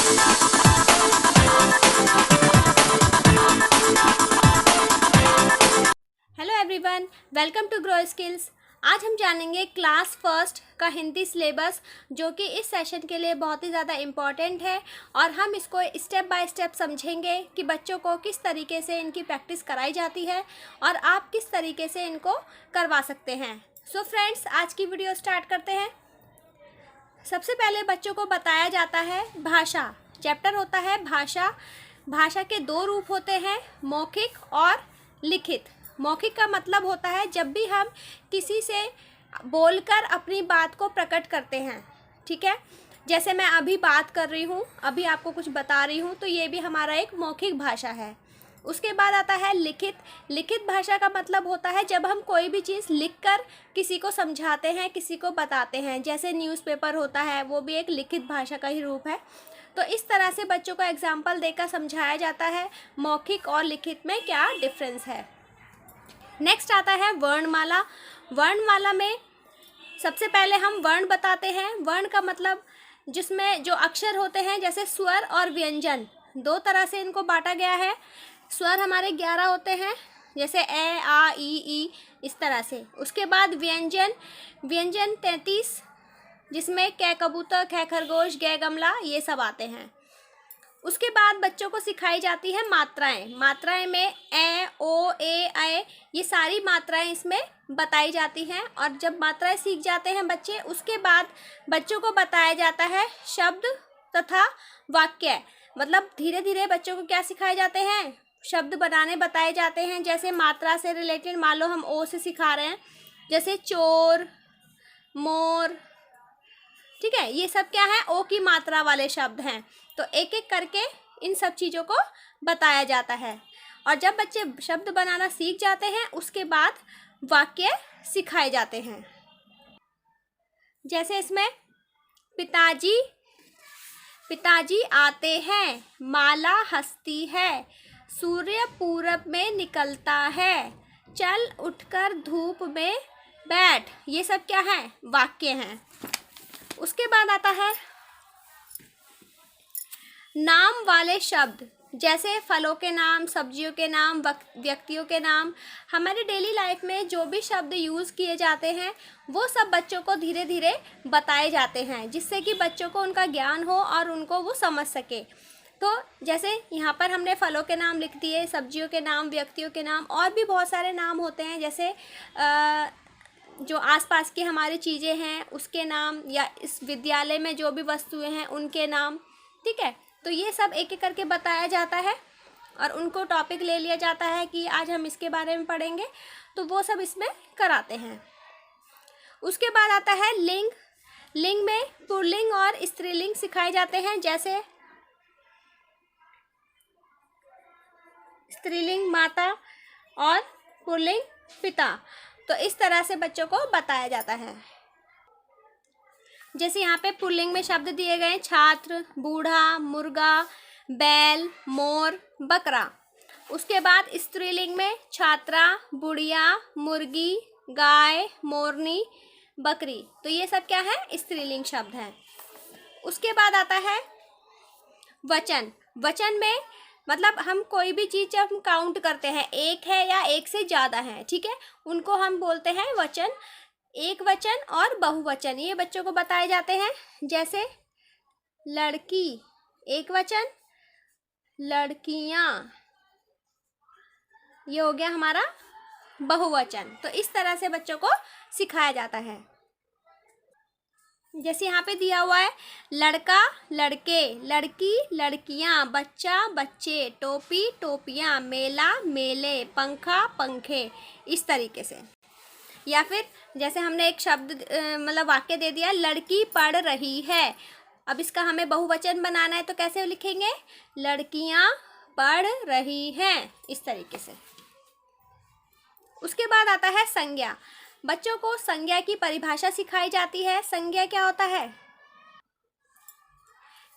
Hello everyone, welcome to Grow Skills. आज हम जानेंगे क्लास फर्स्ट का हिंदी सिलेबस, जो कि इस सेशन के लिए बहुत ही ज़्यादा इम्पॉर्टेंट है और हम इसको स्टेप बाय स्टेप समझेंगे कि बच्चों को किस तरीके से इनकी प्रैक्टिस कराई जाती है और आप किस तरीके से इनको करवा सकते हैं। सो फ्रेंड्स, आज की वीडियो स्टार्ट करते हैं। सबसे पहले बच्चों को बताया जाता है भाषा। चैप्टर होता है भाषा। भाषा के दो रूप होते हैं, मौखिक और लिखित। मौखिक का मतलब होता है जब भी हम किसी से बोलकर अपनी बात को प्रकट करते हैं, ठीक है। जैसे मैं अभी बात कर रही हूँ, अभी आपको कुछ बता रही हूँ, तो ये भी हमारा एक मौखिक भाषा है। उसके बाद आता है लिखित। लिखित भाषा का मतलब होता है जब हम कोई भी चीज़ लिखकर किसी को समझाते हैं, किसी को बताते हैं। जैसे न्यूज़पेपर होता है, वो भी एक लिखित भाषा का ही रूप है। तो इस तरह से बच्चों को एग्जाम्पल देकर समझाया जाता है मौखिक और लिखित में क्या डिफरेंस है। नेक्स्ट आता है वर्णमाला। वर्णमाला में सबसे पहले हम वर्ण बताते हैं। वर्ण का मतलब जिसमें जो अक्षर होते हैं, जैसे स्वर और व्यंजन, दो तरह से इनको बांटा गया है। स्वर हमारे 11 होते हैं, जैसे ए, आ, ई, इस तरह से। उसके बाद व्यंजन 33, जिसमें कै कबूतर, कै खरगोश, गै गमला, ये सब आते हैं। उसके बाद बच्चों को सिखाई जाती है मात्राएं। मात्राएं में ए, ओ, ए, ऐ, ये सारी मात्राएं इसमें बताई जाती हैं। और जब मात्राएं सीख जाते हैं बच्चे, उसके बाद बच्चों को बताया जाता है शब्द तथा वाक्य। मतलब धीरे धीरे बच्चों को क्या सिखाए जाते हैं, शब्द बनाने बताए जाते हैं। जैसे मात्रा से रिलेटेड, मान लो हम ओ से सिखा रहे हैं, जैसे चोर, मोर, ठीक है, ये सब क्या है, ओ की मात्रा वाले शब्द हैं। तो एक एक करके इन सब चीज़ों को बताया जाता है। और जब बच्चे शब्द बनाना सीख जाते हैं, उसके बाद वाक्य सिखाए जाते हैं। जैसे इसमें पिताजी पिताजी आते हैं, माला हंसती है, सूर्य पूरब में निकलता है, चल उठकर धूप में बैठ, ये सब क्या है, वाक्य हैं। उसके बाद आता है नाम वाले शब्द, जैसे फलों के नाम, सब्जियों के नाम, व्यक्तियों के नाम। हमारे डेली लाइफ में जो भी शब्द यूज़ किए जाते हैं, वो सब बच्चों को धीरे धीरे बताए जाते हैं, जिससे कि बच्चों को उनका ज्ञान हो और उनको वो समझ सके। तो जैसे यहाँ पर हमने फलों के नाम लिख दिए, सब्जियों के नाम, व्यक्तियों के नाम, और भी बहुत सारे नाम होते हैं। जैसे जो आसपास की हमारी चीज़ें हैं उसके नाम, या इस विद्यालय में जो भी वस्तुएं हैं उनके नाम, ठीक है। तो ये सब एक एक करके बताया जाता है और उनको टॉपिक ले लिया जाता है कि आज हम इसके बारे में पढ़ेंगे, तो वो सब इसमें कराते हैं। उसके बाद आता है लिंग। लिंग में पुल्लिंग और स्त्रीलिंग सिखाए जाते हैं। जैसे स्त्रीलिंग माता और पुल्लिंग पिता। तो इस तरह से बच्चों को बताया जाता है। जैसे यहाँ पे पुल्लिंग में शब्द दिए गए, छात्र, बूढ़ा, मुर्गा, बैल, मोर, बकरा। उसके बाद स्त्रीलिंग में छात्रा, बुढ़िया, मुर्गी, गाय, मोरनी, बकरी। तो ये सब क्या है, स्त्रीलिंग शब्द हैं। उसके बाद आता है वचन। वचन में मतलब हम कोई भी चीज़ जब हम काउंट करते हैं, एक है या एक से ज़्यादा है, ठीक है, उनको हम बोलते हैं वचन। एक वचन और बहुवचन, ये बच्चों को बताए जाते हैं। जैसे लड़की एक वचन, लड़कियां, ये हो गया हमारा बहुवचन। तो इस तरह से बच्चों को सिखाया जाता है। जैसे यहाँ पे दिया हुआ है लड़का, लड़के, लड़की, लड़कियां, बच्चा, बच्चे, टोपी, टोपियां, मेला, मेले, पंखा, पंखे, इस तरीके से। या फिर जैसे हमने एक शब्द मतलब वाक्य दे दिया, लड़की पढ़ रही है। अब इसका हमें बहुवचन बनाना है, तो कैसे लिखेंगे, लड़कियां पढ़ रही हैं, इस तरीके से। उसके बाद आता है संज्ञा। बच्चों को संज्ञा की परिभाषा सिखाई जाती है। संज्ञा क्या होता है,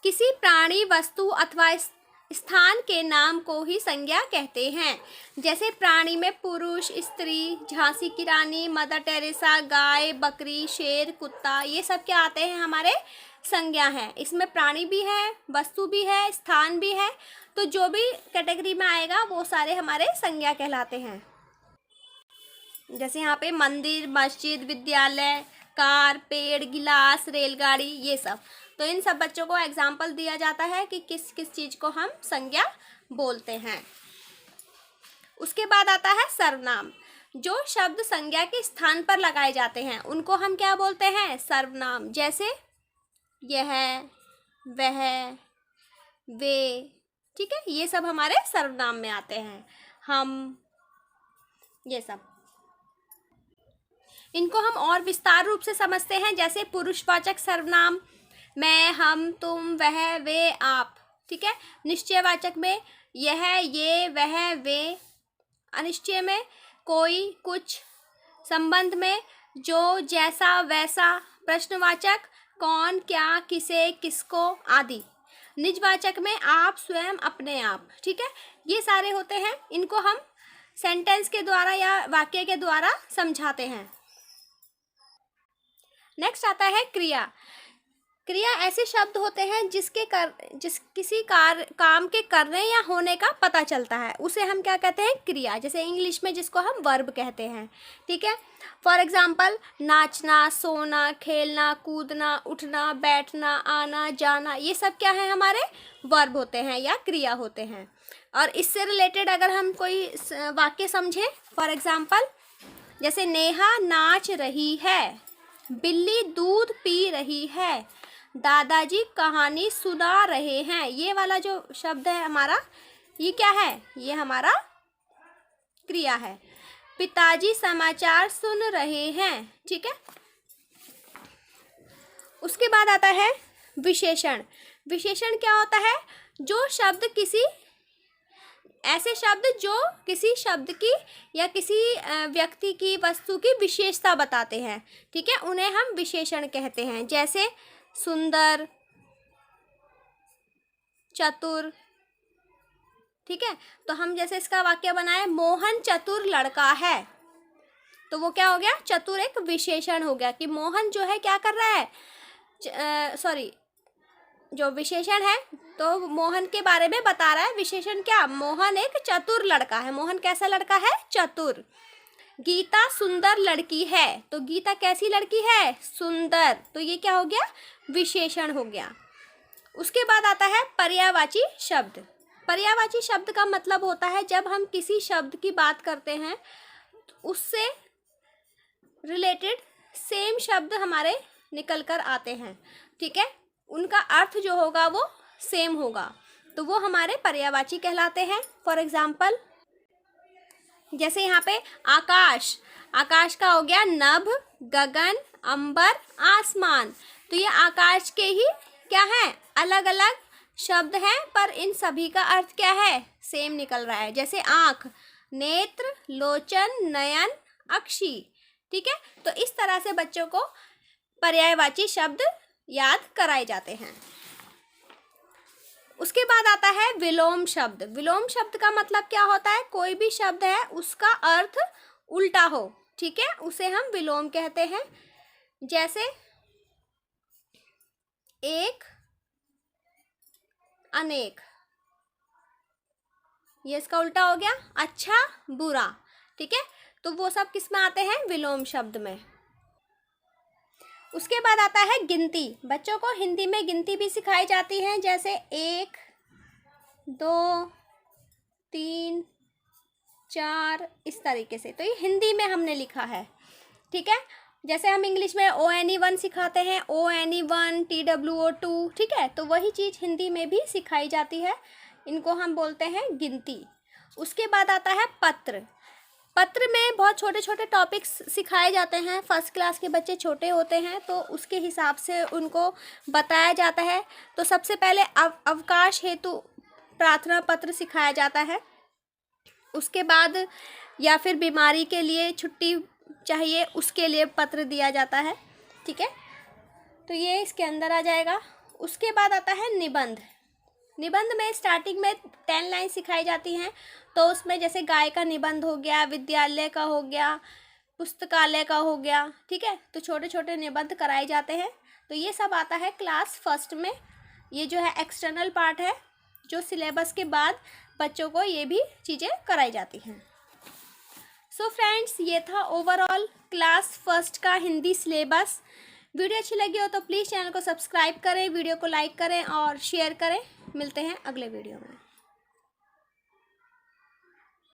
किसी प्राणी, वस्तु अथवा स्थान के नाम को ही संज्ञा कहते हैं। जैसे प्राणी में पुरुष, स्त्री, झांसी की रानी, मदर टेरेसा, गाय, बकरी, शेर, कुत्ता, ये सब क्या आते हैं, हमारे संज्ञा है। इसमें प्राणी भी है, वस्तु भी है, स्थान भी है, तो जो भी कैटेगरी में आएगा वो सारे हमारे संज्ञा कहलाते हैं। जैसे यहाँ पे मंदिर, मस्जिद, विद्यालय, कार, पेड़, गिलास, रेलगाड़ी, ये सब। तो इन सब बच्चों को एग्जाम्पल दिया जाता है कि किस किस चीज़ को हम संज्ञा बोलते हैं। उसके बाद आता है सर्वनाम। जो शब्द संज्ञा के स्थान पर लगाए जाते हैं उनको हम क्या बोलते हैं? सर्वनाम। जैसे यह, वह, वे, ठीक है, ये सब हमारे सर्वनाम में आते हैं। हम, ये सब। इनको हम और विस्तार रूप से समझते हैं, जैसे पुरुषवाचक सर्वनाम मैं, हम, तुम, वह, वे, आप, ठीक है। निश्चयवाचक में यह, ये, वह, वे। अनिश्चय में कोई, कुछ। संबंध में जो, जैसा, वैसा। प्रश्नवाचक कौन, क्या, किसे, किसको आदि। निजवाचक में आप, स्वयं, अपने आप, ठीक है। ये सारे होते हैं। इनको हम सेंटेंस के द्वारा या वाक्य के द्वारा समझाते हैं। नेक्स्ट आता है क्रिया। क्रिया ऐसे शब्द होते हैं जिस किसी काम के करने या होने का पता चलता है, उसे हम क्या कहते हैं? क्रिया। जैसे इंग्लिश में जिसको हम वर्ब कहते हैं, ठीक है। फॉर एग्जाम्पल नाचना, सोना, खेलना, कूदना, उठना, बैठना, आना, जाना, ये सब क्या है? हमारे वर्ब होते हैं या क्रिया होते हैं। और इससे रिलेटेड अगर हम कोई वाक्य समझें, फॉर एग्जाम्पल जैसे नेहा नाच रही है, बिल्ली दूध पी रही है, दादाजी कहानी सुना रहे हैं। ये वाला जो शब्द है हमारा, ये क्या है? ये हमारा क्रिया है। पिताजी समाचार सुन रहे हैं, ठीक है। उसके बाद आता है विशेषण। विशेषण क्या होता है? जो शब्द ऐसे शब्द जो किसी शब्द की या किसी व्यक्ति की, वस्तु की विशेषता बताते हैं, ठीक है, उन्हें हम विशेषण कहते हैं। जैसे सुंदर, चतुर, ठीक है। तो हम जैसे इसका वाक्य बनाए, मोहन चतुर लड़का है, तो वो क्या हो गया? चतुर एक विशेषण हो गया कि मोहन जो है क्या कर रहा है, जो विशेषण है तो मोहन के बारे में बता रहा है। विशेषण क्या? मोहन एक चतुर लड़का है। मोहन कैसा लड़का है? चतुर। गीता सुंदर लड़की है, तो गीता कैसी लड़की है? सुंदर। तो ये क्या हो गया? विशेषण हो गया। उसके बाद आता है पर्यायवाची शब्द। पर्यायवाची शब्द का मतलब होता है जब हम किसी शब्द की बात करते हैं उससे रिलेटेड सेम शब्द हमारे निकल कर आते हैं, ठीक है, उनका अर्थ जो होगा वो सेम होगा, तो वो हमारे पर्यायवाची कहलाते हैं। फॉर एग्जाम्पल जैसे यहाँ पे आकाश, आकाश का हो गया नभ, गगन, अंबर, आसमान। तो ये आकाश के ही क्या है? अलग अलग शब्द हैं, पर इन सभी का अर्थ क्या है? सेम निकल रहा है। जैसे आँख, नेत्र, लोचन, नयन, अक्षी, ठीक है। तो इस तरह से बच्चों को पर्यायवाची शब्द याद कराए जाते हैं। उसके बाद आता है विलोम शब्द। विलोम शब्द का मतलब क्या होता है? कोई भी शब्द है उसका अर्थ उल्टा हो, ठीक है, उसे हम विलोम कहते हैं। जैसे एक, अनेक, ये इसका उल्टा हो गया अच्छा, बुरा, ठीक है। तो वो सब किस में आते हैं? विलोम शब्द में। उसके बाद आता है गिनती। बच्चों को हिंदी में गिनती भी सिखाई जाती है, जैसे 1, 2, 3, 4, इस तरीके से। तो ये हिंदी में हमने लिखा है, ठीक है। जैसे हम इंग्लिश में ONE1 सिखाते हैं, ONE1, TWO2, ठीक है, तो वही चीज़ हिंदी में भी सिखाई जाती है। इनको हम बोलते हैं गिनती। उसके बाद आता है पत्र। पत्र में बहुत छोटे छोटे टॉपिक्स सिखाए जाते हैं। फर्स्ट क्लास के बच्चे छोटे होते हैं तो उसके हिसाब से उनको बताया जाता है। तो सबसे पहले अवकाश हेतु प्रार्थना पत्र सिखाया जाता है। उसके बाद या फिर बीमारी के लिए छुट्टी चाहिए, उसके लिए पत्र दिया जाता है, ठीक है। तो ये इसके अंदर आ जाएगा। उसके बाद आता है निबंध। निबंध में स्टार्टिंग में 10 लाइन सिखाई जाती हैं। तो उसमें जैसे गाय का निबंध हो गया, विद्यालय का हो गया, पुस्तकालय का हो गया, ठीक है। तो छोटे छोटे निबंध कराए जाते हैं तो ये सब आता है क्लास फर्स्ट में। ये जो है एक्सटर्नल पार्ट है, जो सिलेबस के बाद बच्चों को ये भी चीज़ें कराई जाती हैं। सो फ्रेंड्स, ये था ओवरऑल क्लास फर्स्ट का हिंदी सिलेबस। वीडियो अच्छी लगी हो तो प्लीज़ चैनल को सब्सक्राइब करें, वीडियो को लाइक करें और शेयर करें। मिलते हैं अगले वीडियो में।